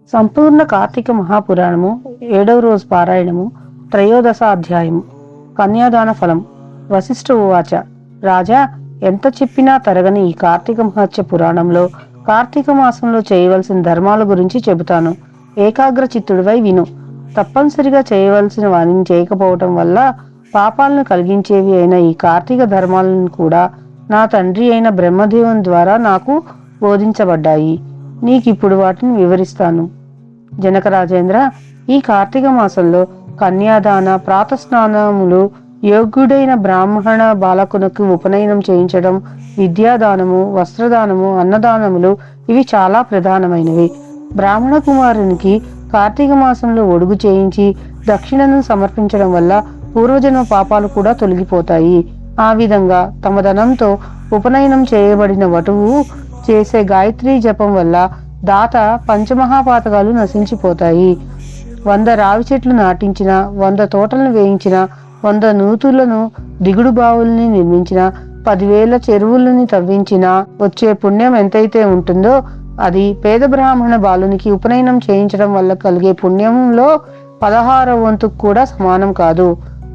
సంపూర్ణ కార్తీక మహాపురాణము 7వ రోజు పారాయణము త్రయోదశ అధ్యాయము. కన్యాదాన ఫలం. వశిష్ఠ ఉవాచ. రాజా, ఎంత చెప్పినా తరగని ఈ కార్తీక మహత్య పురాణంలో కార్తీక మాసంలో చేయవలసిన ధర్మాల గురించి చెబుతాను. ఏకాగ్ర చిత్తుడివై విను. తప్పనిసరిగా చేయవలసిన వారిని చేయకపోవటం వల్ల పాపాలను కలిగించేవి అయిన ఈ కార్తీక ధర్మాలను కూడా నా తండ్రి అయిన బ్రహ్మదేవుని ద్వారా నాకు బోధించబడ్డాయి. నీకిప్పుడు వాటిని వివరిస్తాను. జనక రాజేంద్ర, ఈ కార్తీక మాసంలో కన్యాదాన, ప్రాతస్నానములు, యోగ్యుడైన బ్రాహ్మణ బాలకునకు ఉపనయనం చేయించడం, విద్యాదానము, వస్త్రదానము, అన్నదానములు ఇవి చాలా ప్రధానమైనవి. బ్రాహ్మణ కుమారునికి కార్తీక మాసంలో ఒడుగు చేయించి దక్షిణను సమర్పించడం వల్ల పూర్వజన్మ పాపాలు కూడా తొలగిపోతాయి. ఆ విధంగా తమ ధనంతో ఉపనయనం చేయబడిన వటువు చేసే గాయత్రీ జపం వల్ల దాత పంచమహాపాతకాలు నశించిపోతాయి. 100 రావి చెట్లు నాటించిన, 100 తోటలను వేయించిన, 100 నూతులను, దిగుడు బావుల్ని నిర్మించిన, 10,000 చెరువులని తవ్వించినా వచ్చే పుణ్యం ఎంతైతే ఉంటుందో అది పేద బ్రాహ్మణ బాలునికి ఉపనయనం చేయించడం వల్ల కలిగే పుణ్యంలో 16వ వంతుకు కూడా సమానం కాదు.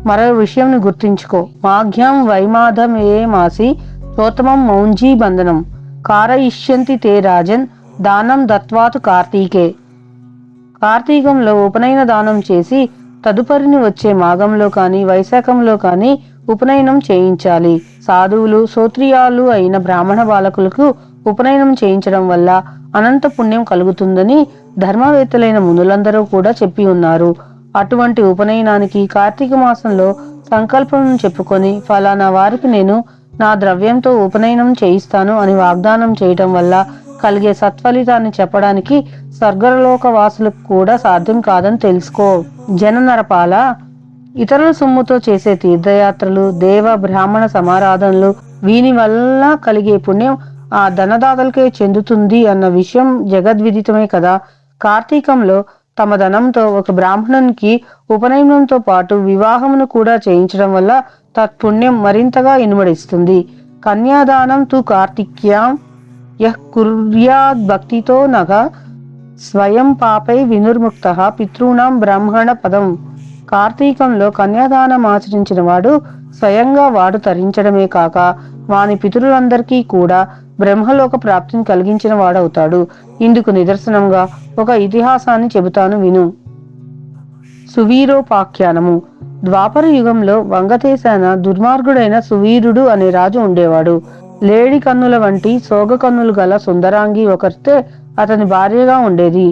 మరో విషయం గుర్తుంచుకో. మాఘ్యం వైమాధమే మాసి చోత్తమం మౌంజీ బంధనం కారయిష్యంతి తే రాజన్ దానం దత్వాతు కార్తీకే. కార్తీకంలో ఉపనయన దానం చేసి తదుపరిని వచ్చే మాఘంలో కాని వైశాఖంలో కాని ఉపనయనం చేయించాలి. సాధువులు, శ్రోత్రియాలు అయిన బ్రాహ్మణ బాలకులకు ఉపనయనం చేయించడం వల్ల అనంత పుణ్యం కలుగుతుందని ధర్మవేత్తలైన మునులందరూ కూడా చెప్పి ఉన్నారు. అటువంటి ఉపనయనానికి కార్తీక మాసంలో సంకల్పం చెప్పుకొని ఫలానా వారికి నేను నా ద్రవ్యంతో ఉపనయనం చేయిస్తాను అని వాగ్దానం చేయటం వల్ల కలిగే సత్ఫలితాన్ని చెప్పడానికి స్వర్గలోక వాసులకు కూడా సాధ్యం కాదని తెలుసుకో. జననరపాల, ఇతరుల సొమ్ముతో చేసే తీర్థయాత్రలు, దేవ బ్రాహ్మణ సమారాధనలు వీని వల్ల కలిగే పుణ్యం ఆ ధనదాతలకే చెందుతుంది అన్న విషయం జగద్విదితమే కదా. కార్తీకంలో తమ ధనంతో ఒక బ్రాహ్మణునికి ఉపనయనంతో పాటు వివాహమును కూడా చేయించడం వల్ల తత్పుణ్యం మరింతగా ఇనుమడిస్తుంది. కన్యాదానం తు కార్తిక్యాం యః కుర్యాద్ భక్తితో నగ స్వయం పాపై వినుర్ముక్తః పితॄణాం బ్రాహ్మణ పదం. కార్తీకంలో కన్యాదానం ఆచరించిన వాడు స్వయంగా వాడు తరించడమే కాక వాని పితరులందరికీ కూడా బ్రహ్మలోక ప్రాప్తిని కలిగించిన వాడవుతాడు. ఇందుకు నిదర్శనంగా ఒక ఇతిహాసాన్ని చెబుతాను విను. సువీరోపాఖ్యానము. ద్వాపర యుగంలో వంగదేశాన దుర్మార్గుడైన సువీరుడు అనే రాజు ఉండేవాడు. లేడి కన్నుల వంటి సోగ కన్నులు గల సుందరాంగి ఒకరితే అతని భార్యగా ఉండేది.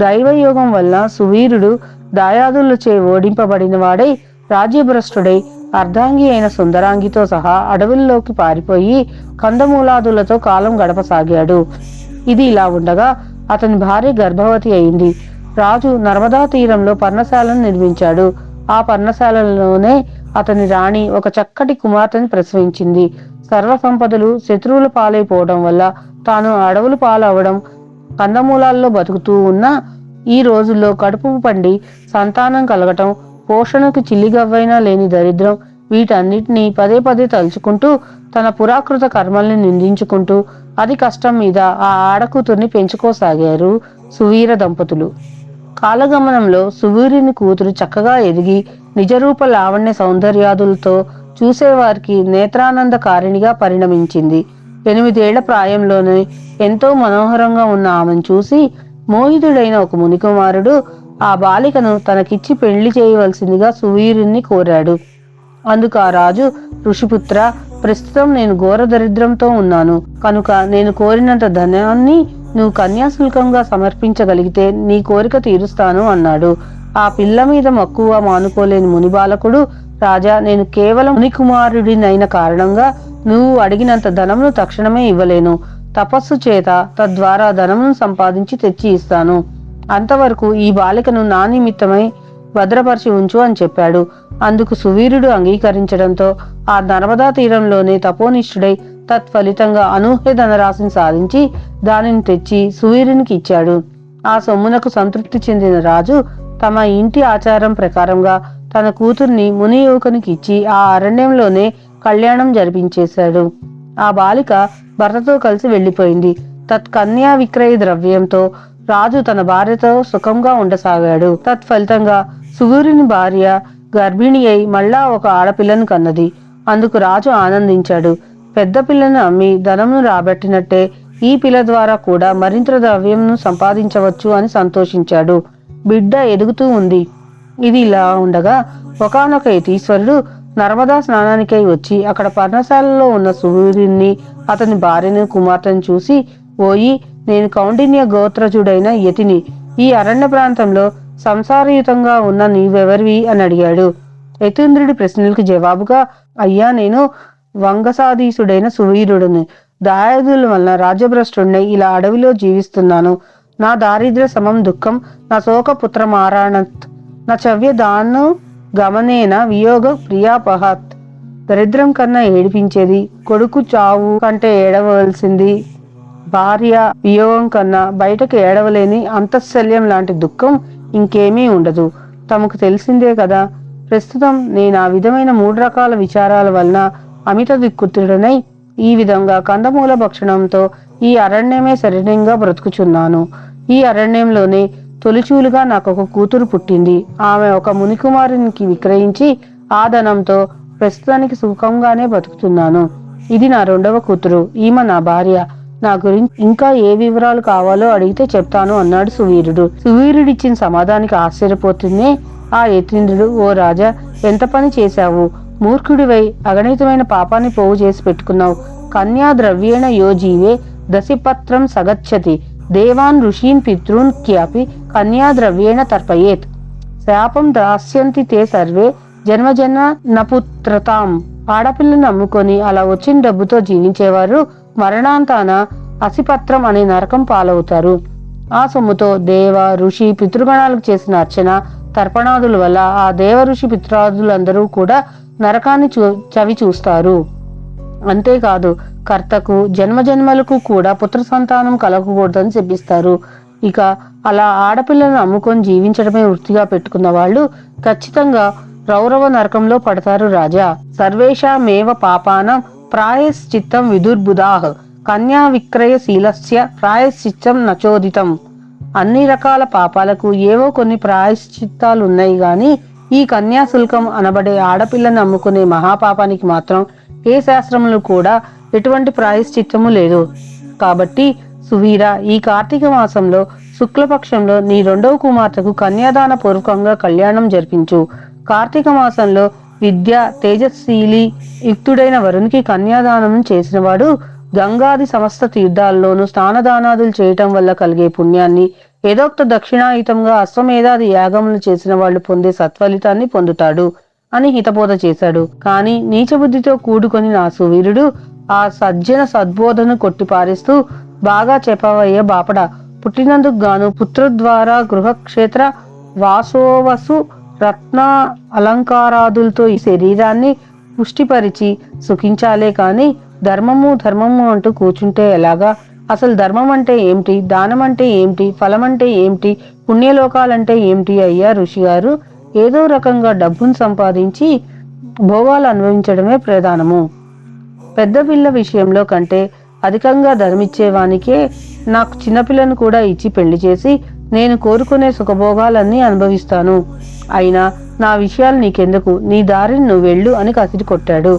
దైవయోగం వల్ల సువీరుడు దాయాదులచే ఓడింపబడిన వాడై రాజ్యభ్రష్టుడై అర్ధాంగి అయిన సుందరాంగితో సహా అడవుల్లోకి పారిపోయి కందమూలాదులతో కాలం గడపసాగాడు. ఇది ఇలా ఉండగా అతని భార్య గర్భవతి అయింది. రాజు నర్మదా తీరంలో పర్ణశాలను నిర్మించాడు. ఆ పర్ణశాలలోనే అతని రాణి ఒక చక్కటి కుమార్తెను ప్రసవించింది. సర్వ సంపదలు శత్రువుల పాలైపోవడం వల్ల తాను అడవులు పాలవడం, కందమూలాల్లో బతుకుతూ ఉన్న ఈ రోజుల్లో కడుపు పండి సంతానం కలగటం, పోషణకు చిల్లిగవ్వైనా లేని దరిద్రం, వీటన్నిటినీ పదే పదే తలుచుకుంటూ తన పురాకృత కర్మల్ని నిందించుకుంటూ అతి కష్టం మీద ఆ ఆడకూతుర్ని పెంచుకోసాగారు సువీర దంపతులు. కాలగమనంలో సువీరుని కూతురు చక్కగా ఎదిగి నిజరూప లావణ్య సౌందర్యాదులతో చూసేవారికి నేత్రానందకారిణిగా పరిణమించింది. 8 ఏళ్ల ప్రాయంలోనే ఎంతో మనోహరంగా ఉన్న ఆమెను చూసి మోహితుడైన ఒక మునికుమారుడు ఆ బాలికను తనకిచ్చి పెళ్లి చేయవలసిందిగా సువీరుణ్ణి కోరాడు. అందుకు ఆ రాజు, ఋషిపుత్ర, ప్రస్తుతం నేను ఘోర దరిద్రంతో ఉన్నాను కనుక నేను కోరినంత ధనాన్ని నువ్వు కన్యాశుల్కంగా సమర్పించగలిగితే నీ కోరిక తీరుస్తాను అన్నాడు. ఆ పిల్ల మీద మక్కువ మానుకోలేని మునిబాలకుడు, రాజా, నేను కేవలం మునికుమారుడినైన కారణంగా నువ్వు అడిగినంత ధనమును తక్షణమే ఇవ్వలేను. తపస్సు చేత తద్వారా ధనమును సంపాదించి తెచ్చి ఇస్తాను. అంతవరకు ఈ బాలికను నా నిమిత్తమై భద్రపరిచి ఉంచు అని చెప్పాడు. అందుకు సువీరుడు అంగీకరించడంతో ఆ నర్మదా తీరంలోనే తపోనిష్ఠుడై తత్ఫలితంగా అనూహ్య ధనరాశిని సాధించి దానిని తెచ్చి సువీరునికి ఇచ్చాడు. ఆ సొమ్మునకు సంతృప్తి చెందిన రాజు తమ ఇంటి ఆచారం ప్రకారంగా తన కూతుర్ని ముని యువకునికి ఇచ్చి ఆ అరణ్యంలోనే కళ్యాణం జరిపించేశాడు. ఆ బాలిక భర్తతో కలిసి వెళ్లిపోయింది. తత్కన్యా విక్రయ ద్రవ్యంతో రాజు తన భార్యతో సుఖంగా ఉండసాగాడు. తత్ఫలితంగా సువీరుని భార్య గర్భిణి అయి మళ్ళా ఒక ఆడపిల్లను కన్నది. అందుకు రాజు ఆనందించాడు. పెద్ద పిల్లను అమ్మి ధనమును రాబట్టినట్టే ఈ పిల్ల ద్వారా కూడా మరింత ద్రవ్యంను సంపాదించవచ్చు అని సంతోషించాడు. బిడ్డ ఎదుగుతూ ఉంది. ఇది ఇలా ఉండగా ఒకానొక యతీశ్వరుడు నర్మదా స్నానానికై వచ్చి అక్కడ పర్ణశాలలో ఉన్న సూర్యుని, అతని భార్యను, కుమార్తెను చూసి, ఓయి, నేను కౌండిన్య గోత్రజుడైన యతిని. ఈ అరణ్య ప్రాంతంలో సంసారయుతంగా ఉన్న నీవెవరివి అని అడిగాడు. యతీంద్రుడి ప్రశ్నలకు జవాబుగా, అయ్యా, నేను వంగసాధీసుడైన సువీరుడిని. దాయాదుల వలన రాజ్యభ్రష్టుడినై ఇలా అడవిలో జీవిస్తున్నాను. నా దారిద్ర్య సమం దుఃఖం నా శోక పుత్ర మారాణత్ నా చవ్య దాను గమనేన వియోగ ప్రియాపహత్. దరిద్రం కన్నా ఏడిపించేది కొడుకు చావు కంటే ఏడవలసింది, భార్య వియోగం కన్నా బయటకు ఏడవలేని అంతఃశల్యం లాంటి దుఃఖం ఇంకేమీ ఉండదు. తమకు తెలిసిందే కదా. ప్రస్తుతం నేను ఆ విధమైన 3 రకాల విచారాల వలన అమిత దిక్కుతుడనై ఈ విధంగా కందమూల భక్షణంతో ఈ అరణ్యమే శరణ్యంగా బ్రతుకుచున్నాను. ఈ అరణ్యంలోనే తొలిచూలుగా నాకొక కూతురు పుట్టింది. ఆమె ఒక మునికుమారునికి విక్రయించి ఆ ధనంతో ప్రస్తుతానికి సుఖంగానే బతుకుతున్నాను. ఇది నా 2వ కూతురు. ఈమె నా భార్య. నా గురించి ఇంకా ఏ వివరాలు కావాలో అడిగితే చెప్తాను అన్నాడు సువీరుడు. సువీరుడిచ్చిన సమాధానికి ఆశ్చర్యపోతూనే ఆ యతీంద్రుడు, ఓ రాజా, ఎంత పని చేశావు! మూర్ఖుడివై అగణితమైన పాపాన్ని పోగు చేసి పెట్టుకున్నావు. కన్యా ద్రవ్యేణ యో జీవే దశిపత్రం సగచ్చతి దేవాన్ ఋషీన్ పితృన్ క్యాపి కన్యా ద్రవ్యేణ తర్పయేత్. శాపం దాస్యంతి తే సర్వే జన్మజన్మ నపుత్రతాం. ఆడపిల్లను అమ్ముకొని అలా వచ్చిన డబ్బుతో జీవించేవారు మరణాంతాన అసిపత్రం అనే నరకం పాలవుతారు. ఆ సొమ్ముతో దేవ, ఋషి, పితృగణాలకు చేసిన అర్చన, తర్పణాదుల వల్ల ఆ దేవ, ఋషి, పితృదులందరూ కూడా నరకాన్ని చవి చూస్తారు. అంతేకాదు, కర్తకు జన్మజన్మలకు కూడా పుత్ర సంతానం కలగకూడదని చెప్పిస్తారు. ఇక అలా ఆడపిల్లను అమ్ముకొని జీవించడమే వృత్తిగా పెట్టుకున్న వాళ్ళు ఖచ్చితంగా రౌరవ నరకంలో పడతారు రాజా. సర్వేషామేవ పాపానం ప్రాయశ్చిత్తం విదుర్బుధాః కన్యా విక్రయశీలస్య ప్రాయశ్చిత్తం నచోదితం. అన్ని రకాల పాపాలకు ఏవో కొన్ని ప్రాయశ్చిత్తాలున్నాయి గాని ఈ కన్యాశుల్కం అనబడే ఆడపిల్లను అమ్ముకునే మహాపాపానికి మాత్రం ఏ శాస్త్రములు కూడా ఎటువంటి ప్రాయశ్చిత్తము లేదు. కాబట్టి సువీర, ఈ కార్తీక మాసంలో శుక్లపక్షంలో నీ 2వ కుమార్తెకు కన్యాదాన పూర్వకంగా కళ్యాణం జరిపించు. కార్తీక మాసంలో విద్య తేజశీలి యుక్తుడైన వరునికి కన్యాదానం చేసినవాడు గంగాది సమస్త తీర్థాల్లోనూ స్నానదానాదులు చేయటం వల్ల కలిగే పుణ్యాన్ని, ఏదోక్త దక్షిణాయుతంగా అశ్వమేధాది యాగములు చేసిన వాళ్ళు పొందే సత్ఫలితాన్ని పొందుతాడు అని హితబోధ చేశాడు. కాని నీచబుద్ధితో కూడుకొని నా సువీరుడు ఆ సజ్జన సద్బోధను కొట్టిపారేస్తూ, బాగా చెప్పవయ్య బాపడా, పుట్టినందుకు గాను పుత్రద్వారా గృహక్షేత్ర వాసోవసు రత్న అలంకారాదులతో ఈ శరీరాన్ని పుష్టిపరిచి సుఖించాలే కాని ధర్మము అంటూ కూర్చుంటే ఎలాగా? అసలు ధర్మం అంటే ఏమిటి? దానం అంటే ఏమిటి? ఫలం అంటే ఏమిటి? పుణ్యలోకాలంటే ఏమిటి? అయ్యా ఋషిగారు, ఏదో రకంగా డబ్బును సంపాదించి భోగాలు అనుభవించడమే ప్రధానము. పెద్ద పిల్ల విషయంలో కంటే అధికంగా ధనమిచ్చేవానికే నాకు చిన్నపిల్లను కూడా ఇచ్చి పెళ్లి చేసి నేను కోరుకునే సుఖభోగాలన్నీ అనుభవిస్తాను. అయినా నా విషయాలు నీకెందుకు? నీ దారిని నువ్వు వెళ్ళు అని కసిరి కొట్టాడు.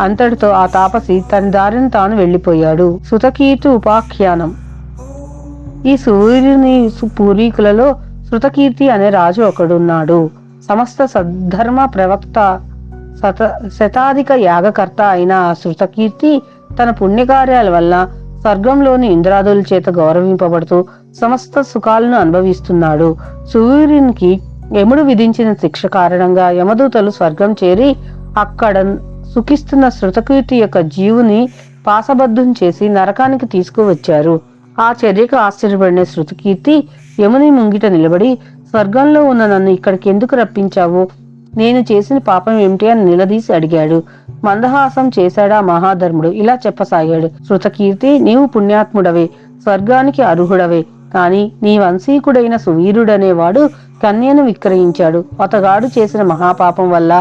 అంతటితో ఆ తాపసి తన దారిని తాను వెళ్లిపోయాడు. శృతకీర్తి ఉపాఖ్యానం. ఈ సూర్యుని పూర్వీకులలో శృతకీర్తి అనే రాజు ఒకడున్నాడు. సమస్త సద్ధర్మ ప్రవక్త, శతాధిక యాగకర్త అయిన ఆ శృతకీర్తి తన పుణ్యకార్యాల వల్ల స్వర్గంలోని ఇంద్రాదుల చేత గౌరవింపబడుతూ సమస్త సుఖాలను అనుభవిస్తున్నాడు. సూర్యునికి యముడు విధించిన శిక్ష కారణంగా యమదూతలు స్వర్గం చేరి అక్కడ సుఖిస్తున్న శృతకీర్తి యొక్క జీవుని పాసబద్ధం చేసి నరకానికి తీసుకువచ్చారు. ఆ చర్యకు ఆశ్చర్యపడిన శృతకీర్తి యముని ముంగిట నిలబడి, స్వర్గంలో ఉన్న నన్ను ఇక్కడికి ఎందుకు రప్పించావు? నేను చేసిన పాపం ఏమిటి అని నిలదీసి అడిగాడు. మందహాసం చేశాడా మహాధర్ముడు ఇలా చెప్పసాగాడు. శృతకీర్తి, నీవు పుణ్యాత్ముడవే, స్వర్గానికి అర్హుడవే. కాని నీ వంశీకుడైన సువీరుడనేవాడు కన్యను విక్రయించాడు. అతగాడు చేసిన మహాపాపం వల్ల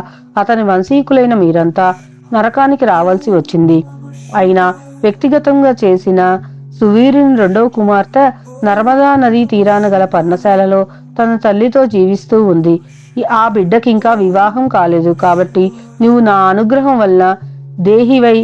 అతని వంశీకులైన మీరంతా నరకానికి రావాల్సి వచ్చింది. అయినా వ్యక్తిగతంగా చేసిన సువీరుని రెండవ కుమార్తె నర్మదా నదీ తీరాన గల పర్ణశాలలో తన తల్లితో జీవిస్తూ ఉంది. ఆ బిడ్డకింకా వివాహం కాలేదు. కాబట్టి నీవు నా అనుగ్రహం వల్ల దేహివై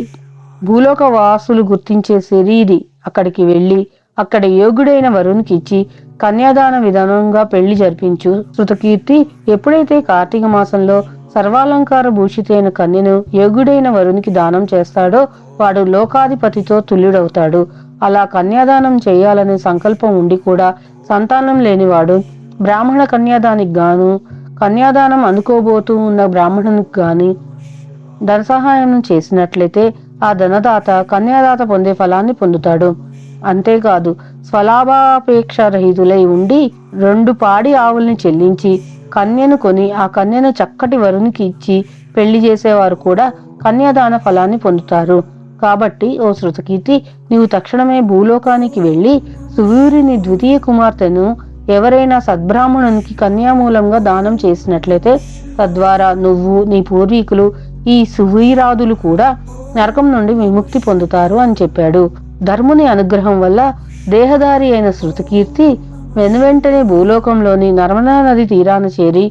భూలోక వాసులు గుర్తించే శరీరి అక్కడికి వెళ్ళి అక్కడ యోగ్యుడైన వరునికి ఇచ్చి కన్యాదాన విధానంగా పెళ్లి జరిపించు. శృతకీర్తి ఎప్పుడైతే కార్తీక మాసంలో సర్వాలంకార భూషితైన కన్యను యోగ్యుడైన వరునికి దానం చేస్తాడో వాడు లోకాధిపతితో తుల్యుడవుతాడు. అలా కన్యాదానం చేయాలనే సంకల్పం ఉండి కూడా సంతానం లేనివాడు బ్రాహ్మణ కన్యాదానికి గాను కన్యాదానం అందుకోబోతూ ఉన్న బ్రాహ్మణునికి గాని ధన సహాయం చేసినట్లయితే ఆ ధనదాత కన్యాదాత పొందే ఫలాన్ని పొందుతాడు. అంతేకాదు స్వలాభాపేక్ష రహితులై ఉండి 2 పాడి ఆవుల్ని చెల్లించి కన్యను కొని ఆ కన్యను చక్కటి వరునికి ఇచ్చి పెళ్లి చేసేవారు కూడా కన్యాదాన ఫలాన్ని పొందుతారు. కాబట్టి ఓ శృతకీర్తి, నీవు తక్షణమే భూలోకానికి వెళ్ళి సువీరుని ద్వితీయ కుమార్తెను ఎవరైనా సద్బ్రాహ్మణునికి కన్యామూలంగా దానం చేసినట్లయితే తద్వారా నువ్వు నీ పూర్వీకులు ఈ సువీరాదులు కూడా నరకం నుండి విముక్తి పొందుతారు అని చెప్పాడు. ధర్ముని అనుగ్రహం వల్ల దేహదారి అయిన శృతకీర్తి వెనువెంటనే భూలోకంలోని నర్మదా నది తీరాన చేరి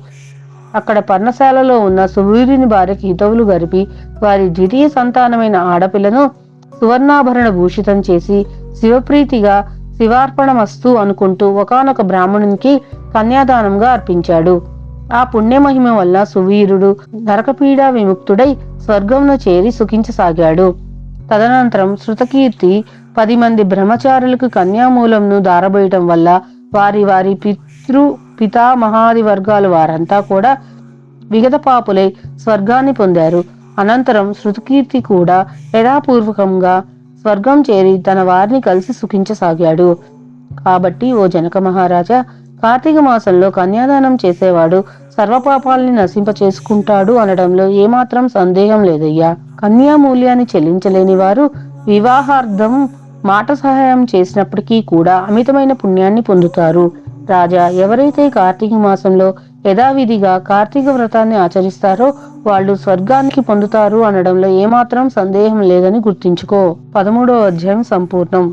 అక్కడ పర్ణశాలలో ఉన్న సువీరుని భార్యకి హితవులు గరిపి వారి ద్వితీయ సంతానమైన ఆడపిల్లను సువర్ణాభరణ భూషితం చేసి శివప్రీతిగా శివార్పణమస్తు అనుకుంటూ ఒకానొక బ్రాహ్మణునికి కన్యాదానంగా అర్పించాడు. ఆ పుణ్యమహిమ వల్ల సువీరుడు నరకపీడా విముక్తుడై స్వర్గంలో చేరి సుఖించసాగాడు. తదనంతరం శృతకీర్తి 10 మంది బ్రహ్మచారులకు కన్యామూలంను దారబోయటం వల్ల వారి వారి పితామహాది వర్గాలు వారంతా కూడా విగత పాపులై స్వర్గాన్ని పొందారు. అనంతరం శృతకీర్తి కూడా యథాపూర్వకంగా స్వర్గం చేరి తన వారిని కలిసి సుఖించసాగాడు. కాబట్టి ఓ జనక మహారాజా, కార్తీక మాసంలో కన్యాదానం చేసేవాడు సర్వపాపాల్ని నశింప చేసుకుంటాడు అనడంలో ఏమాత్రం సందేహం లేదయ్యా. కన్యామూల్యాన్ని చెల్లించలేని వారు వివాహార్థం మాట సహాయం చేసినప్పటికీ కూడా అమితమైన పుణ్యాన్ని పొందుతారు. రాజా, ఎవరైతే కార్తీక మాసంలో యథావిధిగా కార్తీక వ్రతాన్ని ఆచరిస్తారో వాళ్ళు స్వర్గానికి పొందుతారు అనడంలో ఏమాత్రం సందేహం లేదని గుర్తించుకో. 13వ అధ్యాయం సంపూర్ణం.